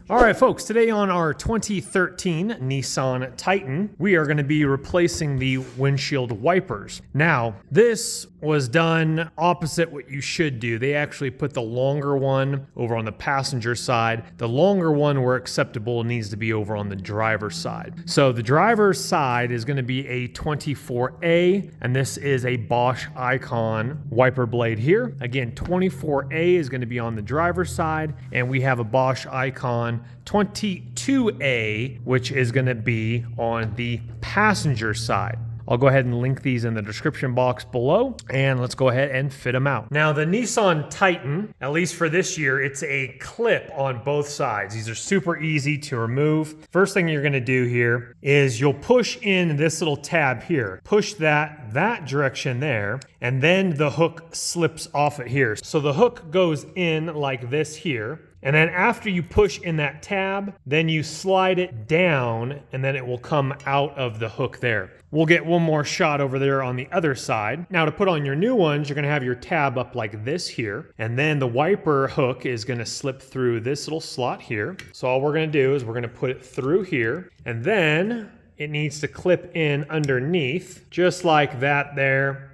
All right, folks, today on our 2013 Nissan Titan, we are going to be replacing the windshield wipers. Now, this was done opposite what you should do. They actually put the longer one over on the passenger side. The longer one, where acceptable, needs to be over on the driver's side. So the driver's side is going to be a 24A, and this is a Bosch Icon wiper blade here. Again, 24A is going to be on the driver's side, and we have a Bosch Icon 22A, which is going to be on the passenger side. I'll go ahead and link these in the description box below, and let's go ahead and fit them out. Now, the Nissan Titan, at least for this year, it's a clip on both sides. These are super easy to remove. First thing you're gonna do here is you'll push in this little tab here. Push that direction there, and then the hook slips off it here. So the hook goes in like this here. And then after you push in that tab, then you slide it down, and then it will come out of the hook there. We'll get one more shot over there on the other side. Now, to put on your new ones, you're gonna have your tab up like this here, and then the wiper hook is gonna slip through this little slot here. So all we're gonna do is we're gonna put it through here, and then it needs to clip in underneath, just like that there.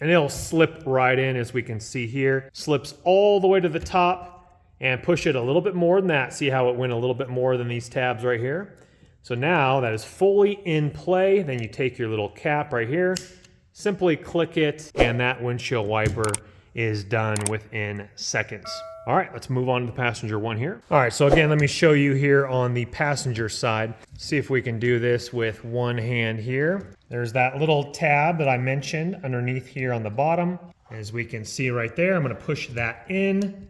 And it'll slip right in, as we can see here. Slips all the way to the top, and push it a little bit more than that. See how it went a little bit more than these tabs right here? So now that is fully in play. Then you take your little cap right here, simply click it, and that windshield wiper is done within seconds. All right, let's move on to the passenger one here. All right, so again, let me show you here on the passenger side. See if we can do this with one hand here. There's that little tab that I mentioned underneath here on the bottom. As we can see right there, I'm gonna push that in,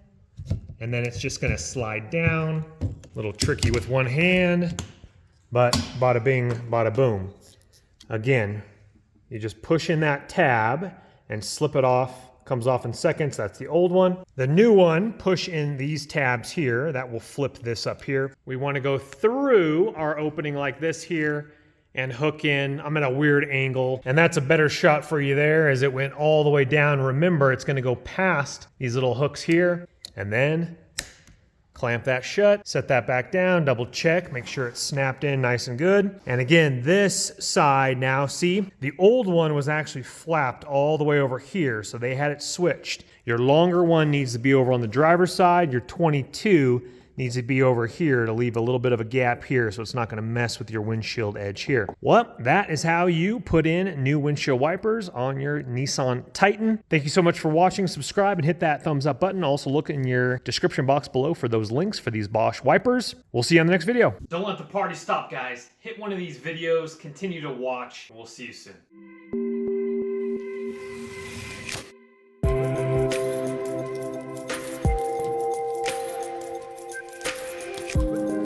and then it's just gonna slide down. A little tricky with one hand, but bada bing, bada boom. Again, you just push in that tab and slip it off. Comes off in seconds. That's the old one. The new one, push in these tabs here. That will flip this up here. We wanna go through our opening like this here and hook in. I'm at a weird angle, and that's a better shot for you there as it went all the way down. Remember, it's gonna go past these little hooks here, and then clamp that shut, set that back down, double check, make sure it's snapped in nice and good. And again, this side now, see, the old one was actually flapped all the way over here, so they had it switched. Your longer one needs to be over on the driver's side, your 22 needs to be over here to leave a little bit of a gap here so it's not going to mess with your windshield edge here. Well, that is how you put in new windshield wipers on your Nissan Titan. Thank you so much for watching. Subscribe and hit that thumbs up button. Also look in your description box below for those links for these Bosch wipers. We'll see you on the next video. Don't let the party stop, guys. Hit one of these videos, continue to watch, and we'll see you soon.